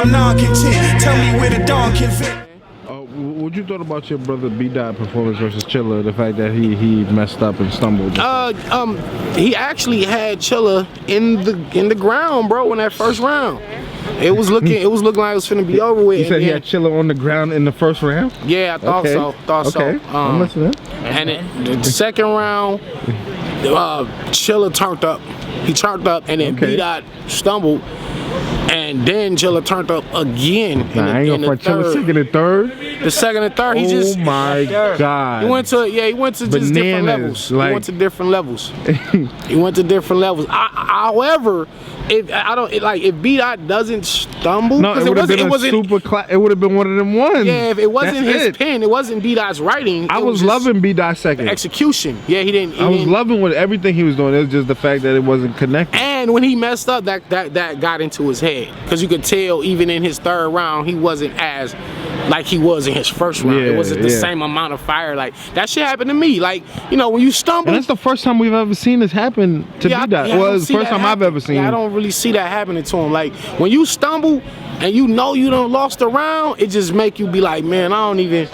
I'm non-content. Tell me where the dawn can fit. What you thought about your brother B-Dot performance versus Chilla? The fact that he messed up and stumbled. He actually had Chilla in the ground, bro, in that first round. It was looking like it was finna be over with. You said he had Chilla on the ground in the first round? Yeah, I thought so. I'm listening. And the second round, Chilla turned up. He turned up, and then B-Dot stumbled. And then Chilla turned up again in the third. Second and third? The second and third, he just... Oh my God. He went to just different levels. Like, he went to different levels. He went to different levels. However, if B-Dot doesn't stumble, no, it would have been it would have been one of them ones. Yeah, if it wasn't his pen, it wasn't B-Dot's writing. I was loving B-Dot's second execution. Yeah, he didn't. I was loving with everything he was doing. It was just the fact that it wasn't connected. And when he messed up, that got into his head, because you could tell even in his third round he wasn't as like he was in his first round. It wasn't the same amount of fire. Like that shit happened to me. Like, you know, when you stumble. And that's the first time we've ever seen this happen to B-Dot. Well, it's the first time I've ever seen. I don't really see that happening to him. Like when you stumble and you know you done lost a round, it just make you be like, man, I don't even,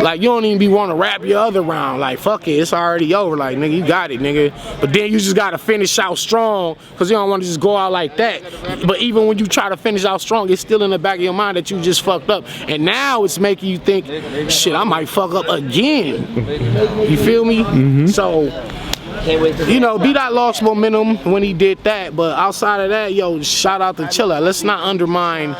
like, you don't even be want to wrap your other round. Like, fuck it, it's already over. Like, nigga, you got it, nigga. But then you just got to finish out strong, because you don't want to just go out like that. But even when you try to finish out strong, it's still in the back of your mind that you just fucked up. And now it's making you think, shit, I might fuck up again. You feel me? So, you know, B-Dot lost momentum when he did that, but outside of that, yo, shout out to Chilla. Let's not undermine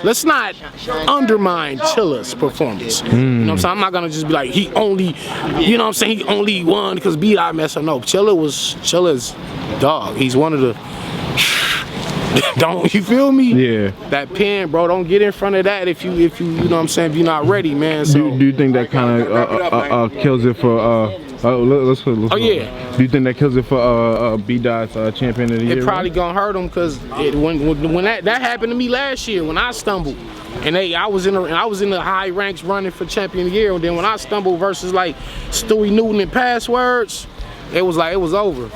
Chilla's performance. You know what I'm saying? I'm not gonna just be like, he only, you know what I'm saying, he only won because B-Dot messed up. No, Chilla's dog. He's one of the don't you feel me? Yeah. That pen, bro, don't get in front of that if you know what I'm saying, if you're not ready, man. So do you think that kind of kills it for let's oh yeah. Do you think that kills it for B-Dot's champion of the year? It probably gonna hurt him, because when that happened to me last year when I stumbled, and I was in the high ranks running for champion of the year, and then when I stumbled versus like Stewie Newton and Passwords, it was over.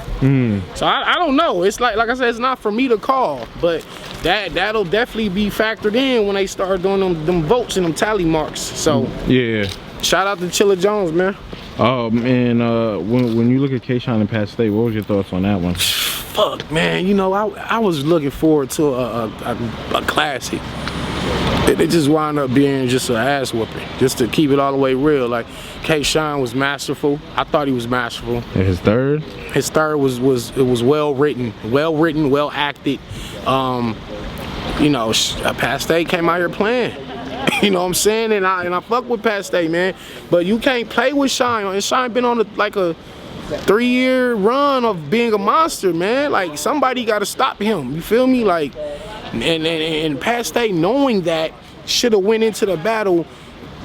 So I don't know. It's like I said, it's not for me to call, but that'll definitely be factored in when they start doing them votes and them tally marks. So yeah, shout out to Chilla Jones, man. And when you look at K-Shine and Pat State, what was your thoughts on that one? Fuck, man, you know, I was looking forward to a classic. It just wound up being just an ass whooping, just to keep it all the way real. Like, K-Shine was masterful. I thought he was masterful. And his third? His third was well written, well acted. You know, Pat State came out here playing. You know what I'm saying? And I fuck with Pat State, man. But you can't play with Shine. And Shine been on a 3-year run of being a monster, man. Like, somebody got to stop him. You feel me? Like, and Pat State, knowing that, should have went into the battle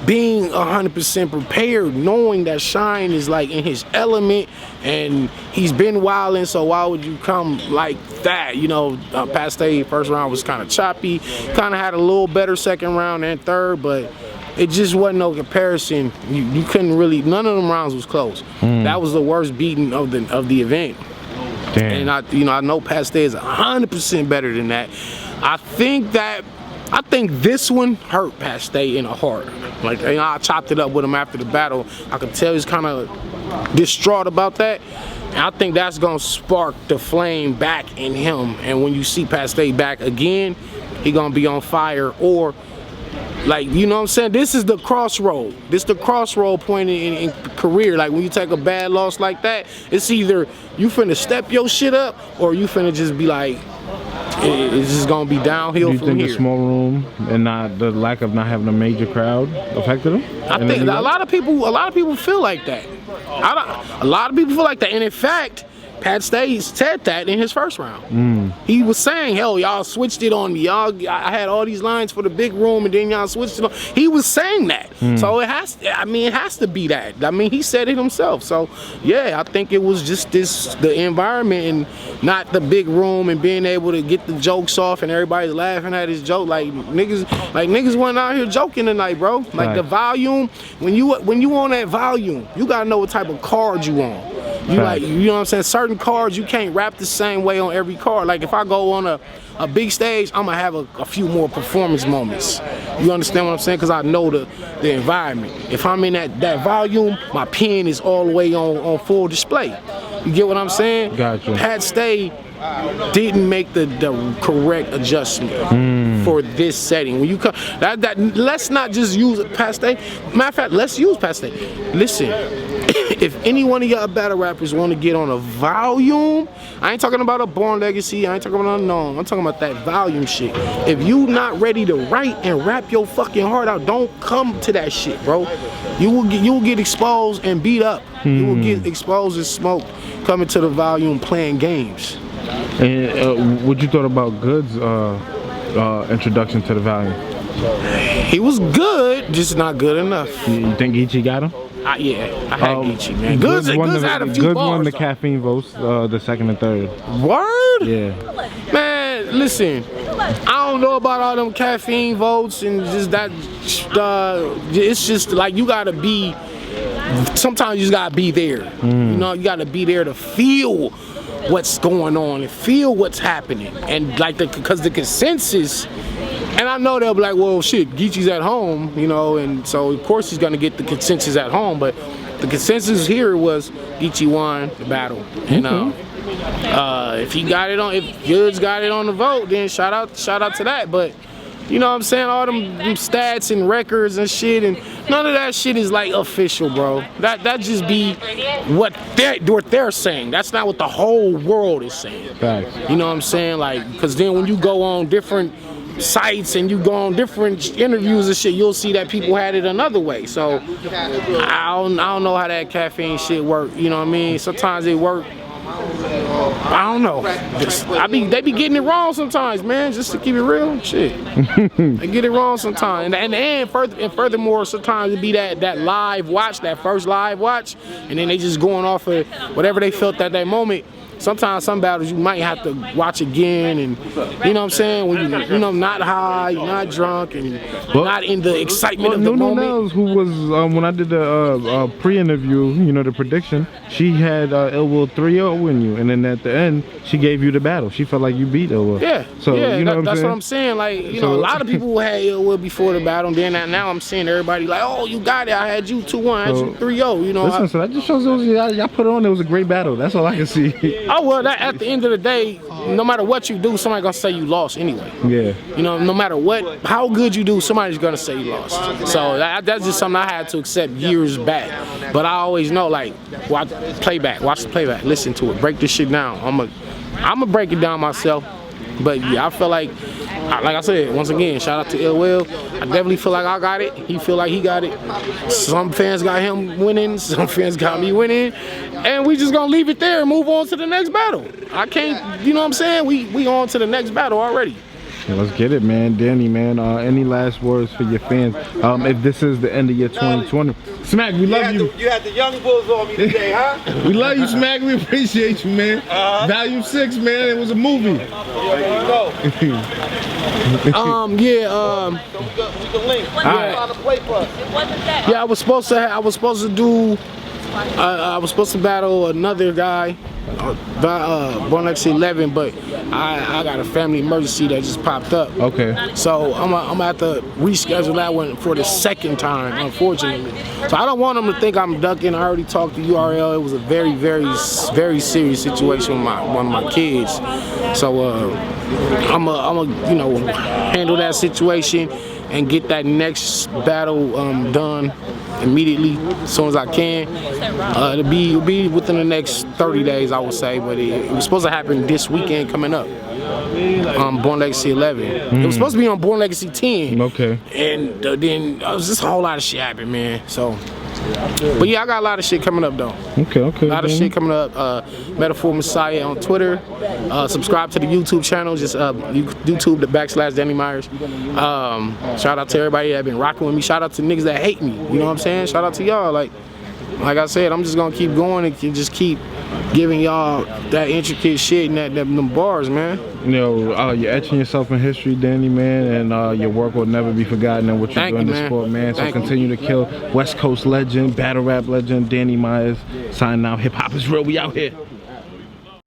being 100% prepared, knowing that Shine is like in his element and he's been wilding, so why would you come like that? You know, Pat State first round was kind of choppy, kind of had a little better second round and third, but it just wasn't no comparison. You couldn't really, none of them rounds was close. That was the worst beating of the event. Damn. And I know Pat State is 100% better than that. I think this one hurt Pat State in the heart. Like, you know, I chopped it up with him after the battle. I could tell he's kind of distraught about that. And I think that's gonna spark the flame back in him. And when you see Pat State back again, he gonna be on fire. Or, like, you know what I'm saying? This is the crossroad. This is the crossroad point in career. Like, when you take a bad loss like that, it's either you finna step your shit up or you finna just be like, it's just gonna be downhill from here. Do you think the small room and the lack of not having a major crowd affected him? I think a lot of people feel like that. A lot of people feel like that, and in fact, Pat State said that in his first round. He was saying, hell, y'all switched it on me. I had all these lines for the big room, and then y'all switched it on. He was saying that. So it has to be that. I mean, he said it himself. So yeah, I think it was just the environment and not the big room and being able to get the jokes off and everybody's laughing at his joke. Like niggas wasn't out here joking tonight, bro. Like the volume, when you on that volume, you gotta know what type of card you on. like, you know what I'm saying? Certain cards you can't rap the same way on every card. Like if I go on a big stage, I'm gonna have a few more performance moments. You understand what I'm saying? Because I know the environment. If I'm in that volume, my pen is all the way on full display. You get what I'm saying? Gotcha. Pat Stay didn't make the correct adjustment for this setting. When you come, let's not just use Pat Stay. Matter of fact, let's use Pat Stay. Listen, if any one of y'all battle rappers want to get on a volume, I ain't talking about a Born Legacy, I ain't talking about Unknown, I'm talking about that volume shit. If you not ready to write and rap your fucking heart out, don't come to that shit, bro. You will get exposed and beat up. You will get exposed and smoked coming to the volume playing games. And what you thought about Goodz introduction to the volume? He was good, just not good enough. You think Geechi got him? Yeah, I had Geechi, man. Goodz had a few Goodz bars, won the though. caffeine votes, the second and third. Word? Yeah. Man, listen, I don't know about all them caffeine votes and just that. It's just like you gotta be. Sometimes you just gotta be there. You know, you gotta be there to feel what's going on and feel what's happening, and like because the consensus. And I know they'll be like, well, shit, Geechi's at home, you know, and so of course he's gonna get the consensus at home. But the consensus here was Geechi won the battle, and if he got it on, if Goodz got it on the vote, then shout out to that. But you know what I'm saying, all them stats and records and shit, and none of that shit is like official, bro. That just be what they're saying. That's not what the whole world is saying. Facts. You know what I'm saying, like, because then when you go on different sites and you go on different interviews and shit, you'll see that people had it another way. So I don't know how that caffeine shit work. You know what I mean? Sometimes it work. I don't know. They be getting it wrong sometimes, man. Just to keep it real, shit. They get it wrong sometimes, and furthermore, sometimes it be that live watch, that first live watch, and then they just going off of whatever they felt at that moment. Sometimes some battles you might have to watch again, and you know what I'm saying, when you know not high, you're not drunk, and not in the excitement of the moment. Knows who was when I did the pre-interview, you know, the prediction, she had Ill Will 3-0 in you, and then at the end she gave you the battle. She felt like you beat Ill Will. Yeah, so yeah, you know that's what I'm saying. Like, you know, a lot of people had Ill Will before the battle, and then now I'm seeing everybody like, oh, you got it. I had you 2-1, I had you 3-0. You know, listen, so that just shows y'all put on. It was a great battle. That's all I can see. Oh well, at the end of the day, no matter what you do, somebody's gonna say you lost anyway. Yeah. You know, no matter how good you do, somebody's gonna say you lost. So that's just something I had to accept years back. But I always know, like, watch the playback, listen to it, break this shit down. I'm gonna break it down myself. But yeah, I feel like I said, once again, shout out to Ill Will. I definitely feel like I got it. He feel like he got it. Some fans got him winning. Some fans got me winning. And we just gonna leave it there and move on to the next battle. I can't, you know what I'm saying? We on to the next battle already. Yeah, let's get it, man. Danny, man, any last words for your fans? If this is the end of your 2020. Smack, we love you. You had the young bulls on me today, huh? We love you, Smack. We appreciate you, man. Volume 6, man. It was a movie. There you go. We can link. Yeah, I was supposed to battle another guy, Born Legacy 11, but I got a family emergency that just popped up. Okay. So I'm gonna have to reschedule that one for the second time, unfortunately. So I don't want them to think I'm ducking. I already talked to URL. It was a very, very, very serious situation with one of my kids. So I'm gonna, you know, handle that situation and get that next battle done immediately, as soon as I can. It'll be within the next 30 days, I would say, but it was supposed to happen this weekend coming up. Born Legacy 11. It was supposed to be on Born Legacy 10. Okay. And then it was just a whole lot of shit happened, man. So, but yeah, I got a lot of shit coming up though. Okay. A lot of shit coming up. Metaphor Messiah on Twitter. Subscribe to the YouTube channel. Just YouTube /Danny Myers. Shout out to everybody that been rocking with me. Shout out to niggas that hate me. You know what I'm saying? Shout out to y'all. Like I said, I'm just gonna keep going and just keep giving y'all that intricate shit and them bars, man. You know, you're etching yourself in history, Danny, man, and your work will never be forgotten in what you're doing in the sport, man. So continue to kill. West Coast legend, battle rap legend, Danny Myers, signing out. Hip hop is real. We out here.